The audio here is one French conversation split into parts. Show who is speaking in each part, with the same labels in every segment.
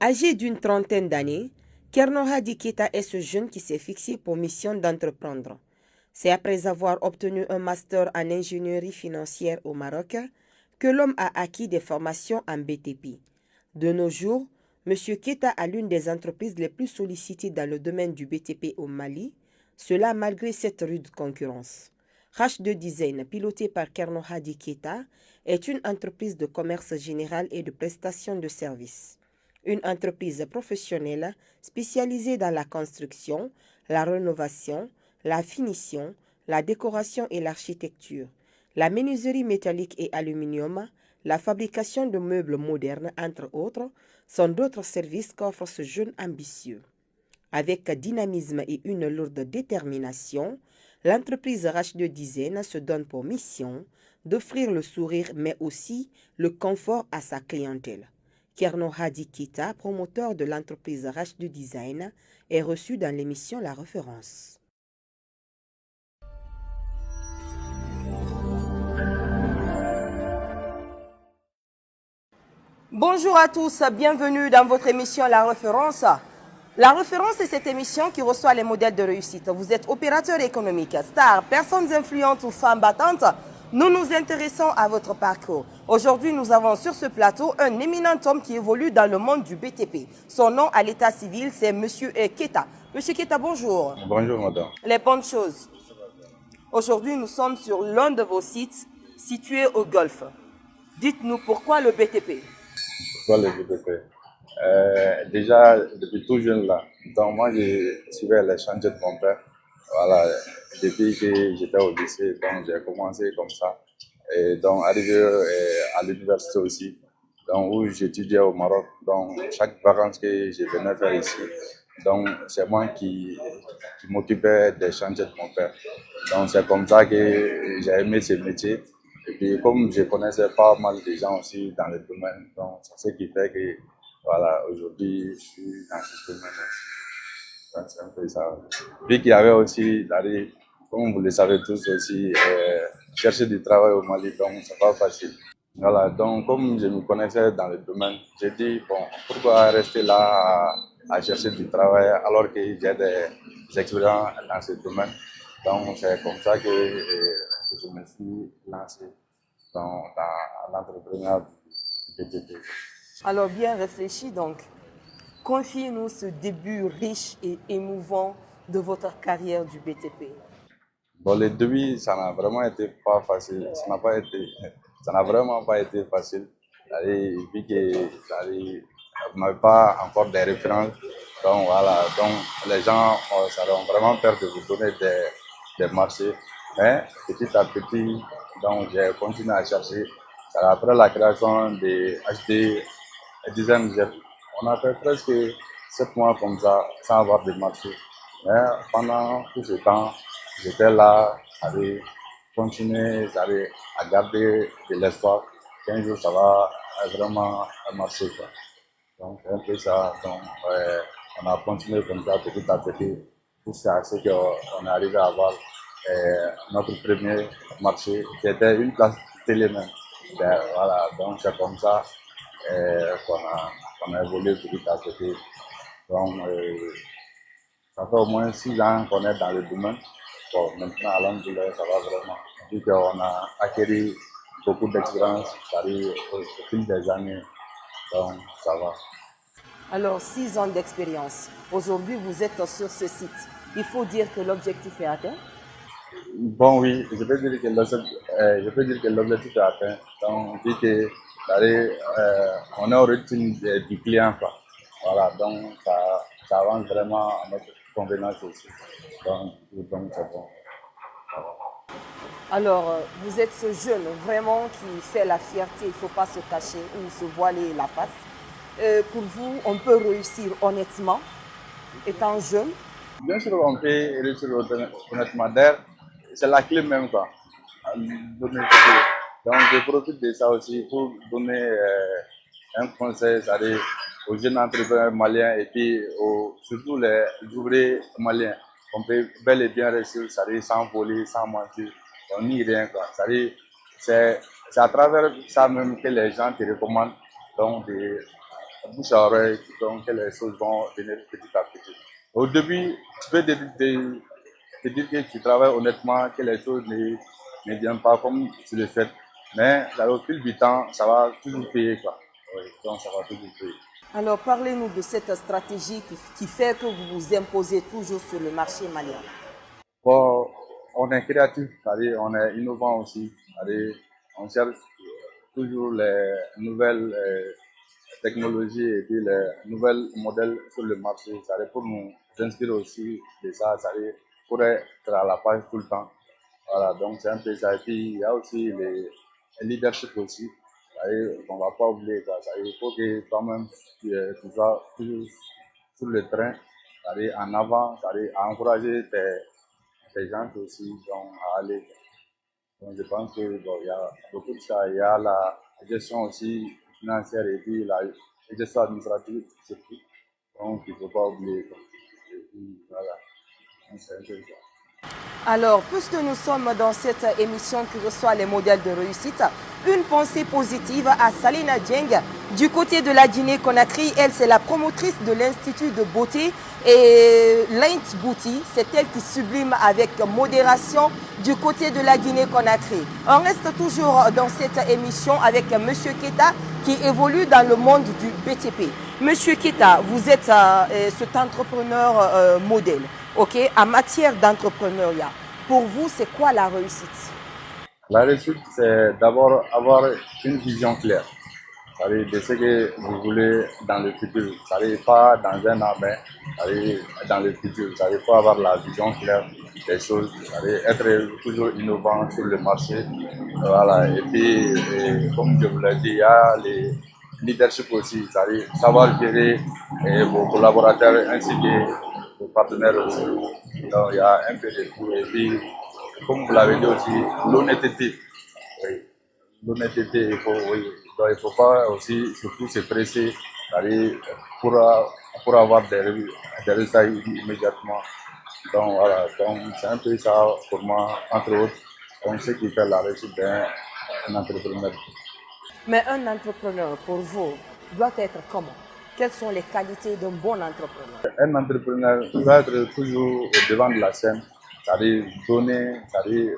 Speaker 1: Âgé d'une trentaine d'années, Kerno Hadi Keita est ce jeune qui s'est fixé pour mission d'entreprendre. C'est après avoir obtenu un master en ingénierie financière au Maroc que l'homme a acquis des formations en BTP. De nos jours, M. Keita a l'une des entreprises les plus sollicitées dans le domaine du BTP au Mali, cela malgré cette rude concurrence. H2 Design, pilotée par Kerno Hadi Keita, est une entreprise de commerce général et de prestation de services. Une entreprise professionnelle spécialisée dans la construction, la rénovation, la finition, la décoration et l'architecture, la menuiserie métallique et aluminium, la fabrication de meubles modernes, entre autres, sont d'autres services qu'offre ce jeune ambitieux. Avec dynamisme et une lourde détermination, l'entreprise H2 Design se donne pour mission d'offrir le sourire mais aussi le confort à sa clientèle. Kerno Hadi Keita, promoteur de l'entreprise H2 Design, est reçu dans l'émission La Référence. Bonjour à tous, bienvenue dans votre émission La Référence. La Référence est cette émission qui reçoit les modèles de réussite. Vous êtes opérateur économique, star, personnes influentes ou femmes battantes. Nous nous intéressons à votre parcours. Aujourd'hui, nous avons sur ce plateau un éminent homme qui évolue dans le monde du BTP. Son nom à l'état civil, c'est M. Keita. M. Keita, bonjour.
Speaker 2: Bonjour, madame.
Speaker 1: Les bonnes choses. Aujourd'hui, nous sommes sur l'un de vos sites situé au Golfe. Dites-nous pourquoi le BTP?
Speaker 2: Pourquoi le BTP? Déjà, depuis tout jeune là, donc moi, je suivais les chantiers de mon père. Voilà, depuis que j'étais au lycée, donc j'ai commencé comme ça. Et donc, arrivé à l'université aussi, donc, où j'étudiais au Maroc. Donc, chaque vacances que je venais faire ici, donc, c'est moi qui m'occupais des chantiers de mon père. Donc, c'est comme ça que j'ai aimé ce métier. Et puis, comme je connaissais pas mal de gens aussi dans le domaine, donc, c'est ce qui fait que, voilà, aujourd'hui, je suis dans ce domaine aussi. Donc, c'est un peu ça. Puis qu'il y avait aussi, comme vous le savez tous aussi, chercher du travail au Mali, donc c'est pas facile. Voilà, donc comme je me connaissais dans le domaine, j'ai dit, bon, pourquoi rester là à chercher du travail alors que j'ai des expériences dans ce domaine. Donc c'est comme ça que je me suis lancé dans l'entrepreneuriat du BTP.
Speaker 1: Alors bien réfléchi donc. Confiez-nous ce début riche et émouvant de votre carrière du BTP.
Speaker 2: Bon, le début, ça n'a vraiment été pas facile. Ça n'a vraiment pas été facile. Vu que vous n'avez pas encore des références, donc voilà, donc les gens ça ont vraiment peur de vous donner des marchés. Mais petit à petit, donc j'ai continué à chercher. Après la création de HD Design, on a fait presque 7 mois comme ça, sans avoir de marché. Mais pendant tout ce temps, j'étais là, j'avais continué, j'avais à garder de l'espoir qu'un jour ça va vraiment marcher. Quoi. Donc, c'est un peu ça. Donc, on a continué comme ça petit à petit, jusqu'à ce qu'on est arrivé à avoir notre premier marché, qui était une place télé même. Ben, voilà, donc c'est comme ça qu'on a évolué petit à petit. Donc, ça fait au moins 6 ans qu'on est dans le domaine. Bon, maintenant, à l'anglais, ça va vraiment. Vu qu'on a acquis beaucoup d'expérience, ça arrive au fil des années. Donc, ça va.
Speaker 1: Alors, 6 ans d'expérience. Aujourd'hui, vous êtes sur ce site. Il faut dire que l'objectif est atteint.
Speaker 2: Bon, oui, je peux dire que l'objectif est atteint. Donc, vu que on est au rythme du client, quoi. Voilà, donc ça avance vraiment à notre convenance aussi. Donc c'est bon.
Speaker 1: Alors, vous êtes ce jeune vraiment qui fait la fierté, il ne faut pas se cacher ou se voiler la face. Pour vous, on peut réussir honnêtement, étant jeune.
Speaker 2: Bien sûr, on peut réussir honnêtement. D'ailleurs, c'est la clé même, quoi. Donc, je profite de ça aussi pour donner un conseil, c'est-à-dire aux jeunes entrepreneurs maliens et puis surtout les ouvriers maliens. On peut bel et bien réussir, c'est-à-dire sans voler, sans mentir, on n'y rien, quoi. C'est-à-dire, c'est à travers ça même que les gens te recommandent donc bouche à oreille, donc que les choses vont venir petit à petit. Au début, tu peux te dire que tu travailles honnêtement, que les choses ne viennent pas comme tu le fais. Mais au fil du temps, ça va toujours payer, quoi. Oui, donc ça va toujours payer.
Speaker 1: Alors, parlez-nous de cette stratégie qui fait que vous vous imposez toujours sur le marché malien.
Speaker 2: Bon, on est créatif, c'est-à-dire on est innovant aussi, c'est-à-dire on cherche toujours les nouvelles technologies et puis les nouvelles modèles sur le marché, c'est-à-dire pour nous inspirer aussi de ça, c'est-à-dire pour être à la page tout le temps. Voilà, donc c'est un peu ça. Et puis il y a aussi les leadership aussi, c'est-à-dire qu'on ne va pas oublier ça, c'est-à-dire il faut que toi-même tu sois toujours sur le train, c'est-à-dire en avant, c'est-à-dire à encourager tes gens aussi donc, à aller. Donc je pense que bon, il y a beaucoup de ça. Il y a la gestion aussi financière et puis la gestion administrative surtout. Donc il ne faut pas oublier. Et puis voilà, donc, c'est un peu ça.
Speaker 1: Alors, puisque nous sommes dans cette émission qui reçoit les modèles de réussite, une pensée positive à Salina Dieng. Du côté de la Guinée-Conakry, elle, c'est la promotrice de l'Institut de beauté et Lint Beauty. C'est elle qui sublime avec modération du côté de la Guinée-Conakry. On reste toujours dans cette émission avec M. Keta qui évolue dans le monde du BTP. Monsieur Keta, vous êtes cet entrepreneur modèle. Ok, en matière d'entrepreneuriat, pour vous, c'est quoi la réussite?
Speaker 2: La réussite, c'est d'abord avoir une vision claire. C'est-à-dire de ce que vous voulez dans le futur. C'est-à-dire pas dans un an, mais dans le futur. C'est-à-dire faut avoir la vision claire des choses. C'est-à-dire être toujours innovant sur le marché. Voilà. Et puis, comme je vous l'ai dit, il y a les leadership aussi. C'est-à-dire savoir gérer vos collaborateurs ainsi que vos partenaires aussi. Donc, il y a un peu de tout. Et puis, comme vous l'avez dit aussi, l'honnêteté. Oui. L'honnêteté, oui. Donc, il ne faut pas aussi surtout se presser pour, pour avoir des résultats immédiatement. Donc voilà, donc c'est un peu ça pour moi, entre autres, donc ce qui fait la réussite d'un entrepreneur.
Speaker 1: Mais un entrepreneur, pour vous, doit être comment? Quelles sont les qualités d'un bon entrepreneur?
Speaker 2: Un entrepreneur doit être toujours au devant de la scène, c'est-à-dire donner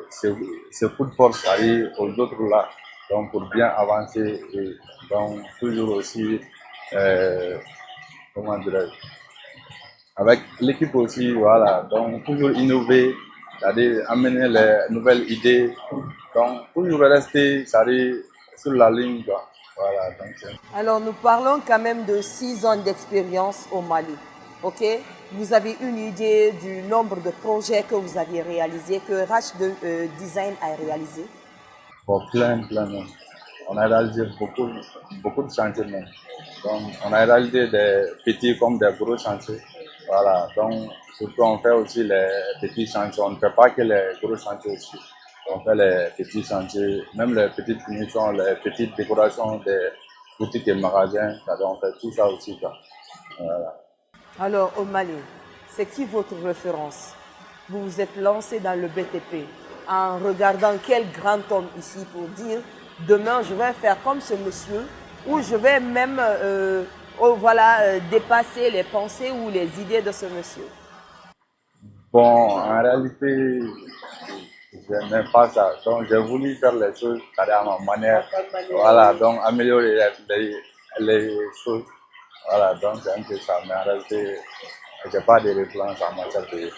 Speaker 2: ses coups de force aux autres là, donc pour bien avancer et donc toujours aussi, comment dirais-je, avec l'équipe aussi, voilà, donc toujours innover, c'est-à-dire amener les nouvelles idées, donc toujours rester, c'est-à-dire sur la ligne, quoi. Voilà, donc
Speaker 1: Alors, nous parlons quand même de 6 ans d'expérience au Mali. Ok? Vous avez une idée du nombre de projets que vous avez réalisés, que RH Design a réalisé?
Speaker 2: bon, plein même. On a réalisé beaucoup de chantiers même. Donc, on a réalisé des petits comme des gros chantiers. Voilà, donc surtout on fait aussi les petits chantiers. On ne fait pas que les gros chantiers aussi. On fait les petits chantiers, même les petites finitions, les petites décorations des boutiques et magasins. On fait tout ça aussi, quoi. Voilà.
Speaker 1: Alors, au Mali, c'est qui votre référence? Vous vous êtes lancé dans le BTP en regardant quel grand homme ici pour dire demain je vais faire comme ce monsieur ou je vais même dépasser les pensées ou les idées de ce monsieur.
Speaker 2: Bon, en réalité, je n'aime pas ça. Donc, j'ai voulu faire les choses à ma manière. Voilà, donc améliorer les choses. Voilà, donc c'est un peu ça. Mais en réalité, je n'ai pas de référence en matière de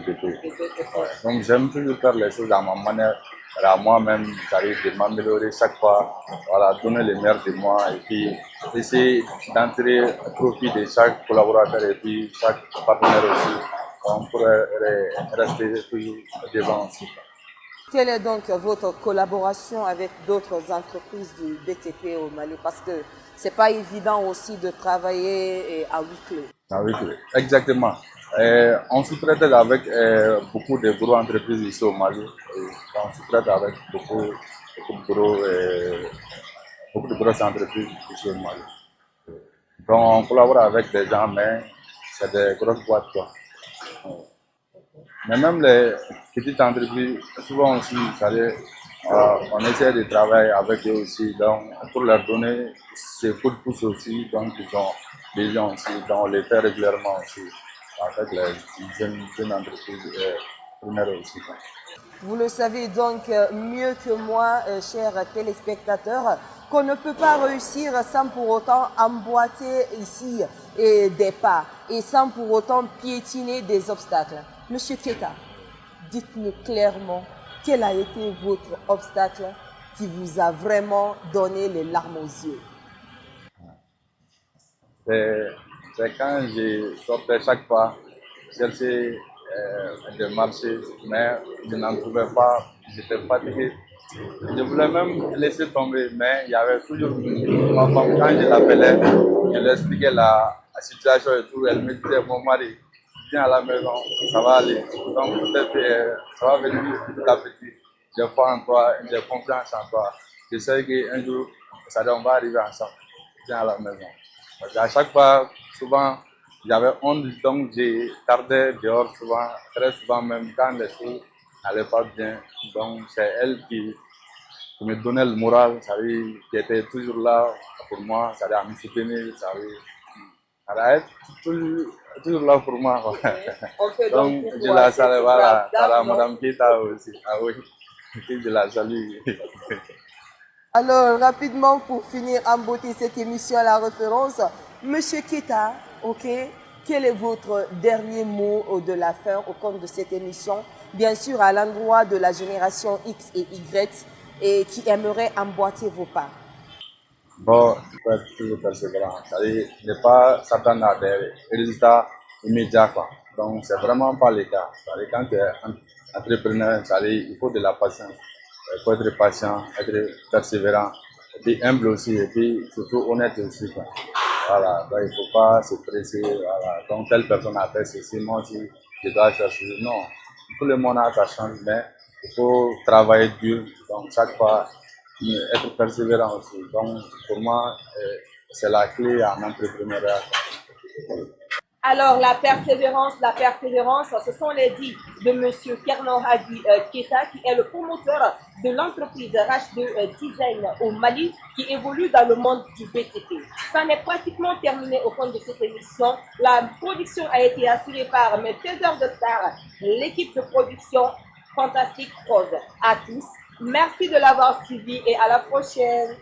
Speaker 2: BT. Ouais. Donc, j'aime toujours faire les choses à ma manière. À moi-même, j'arrive de m'améliorer chaque fois. Voilà, donner le meilleur de moi et puis essayer d'entrer profit de chaque collaborateur et puis chaque partenaire aussi. On pourrait rester toujours devant aussi.
Speaker 1: Quelle est donc votre collaboration avec d'autres entreprises du BTP au Mali? Parce que ce n'est pas évident aussi de travailler à huis clos.
Speaker 2: Ah oui, oui, exactement. On sous-traite avec beaucoup de gros entreprises ici au Mali. On sous-traite avec beaucoup de grosses entreprises ici au Mali. Donc on collabore avec des gens, mais c'est des grosses boîtes, quoi. Mais même les petites entreprises, souvent aussi, On essaie de travailler avec eux aussi, donc pour leur donner ces coups de pouce aussi, donc ils ont des gens aussi, donc on les fait régulièrement aussi avec les jeunes entreprises primaires aussi.
Speaker 1: Vous le savez donc mieux que moi, chers téléspectateurs, qu'on ne peut pas réussir sans pour autant emboîter ici des pas et sans pour autant piétiner des obstacles. Monsieur Keita, dites-nous clairement quel a été votre obstacle qui vous a vraiment donné les larmes aux yeux.
Speaker 2: C'est quand je sortais chaque fois chercher des marchés, mais je n'en trouvais pas, j'étais fatigué. Je voulais même laisser tomber, mais il y avait toujours ma femme, quand je l'appelais, je lui expliquais la situation et tout, elle me disait, mon mari, viens à la maison, ça va aller. Donc peut-être ça va venir petit à petit. J'ai foi en toi, j'ai confiance en toi. Je sais qu'un jour, on va arriver ensemble. Viens à la maison. Parce qu'à chaque fois, souvent, j'avais honte, donc j'ai tardé dehors souvent, très souvent même quand les choses n'allaient pas bien. Donc c'est elle qui me donnait le moral, qui était toujours là pour moi, à me soutenir, elle est toujours là pour moi.
Speaker 1: On fait
Speaker 2: Donc
Speaker 1: pour
Speaker 2: je
Speaker 1: toi
Speaker 2: la
Speaker 1: cette
Speaker 2: salue, voilà,
Speaker 1: brave dame,
Speaker 2: Madame Keita aussi. Ah oui, je la salue.
Speaker 1: Alors, rapidement, pour finir en beauté cette émission à la référence, Monsieur Keita, ok, quel est votre dernier mot de la fin au compte de cette émission? Bien sûr, à l'endroit de la génération X et Y et qui aimerait emboîter vos pas.
Speaker 2: Bon, il faut être toujours persévérant. C'est-à-dire ne pas s'attendre à des résultats immédiats, quoi. Donc, c'est vraiment pas le cas. C'est-à-dire quand tu es entrepreneur, c'est-à-dire il faut de la patience. Il faut être patient, être persévérant, et puis humble aussi, et puis surtout honnête aussi, quoi. Voilà, donc il ne faut pas se presser, voilà. Donc, telle personne a fait ceci, moi aussi, je dois chercher. Non, tout le monde a sa chance, mais il faut travailler dur. Donc, chaque fois, être persévérant aussi. Donc, pour moi, c'est la clé en entrepreneuriat.
Speaker 1: Alors, la persévérance, ce sont les dits de M. Kernan Hadi Keita, qui est le promoteur de l'entreprise H2 Design au Mali, qui évolue dans le monde du BTP. Ça n'est pratiquement terminé au cours de cette émission. La production a été assurée par mes faiseurs de stars, l'équipe de production Fantastique Prod. À tous, merci de l'avoir suivi et à la prochaine.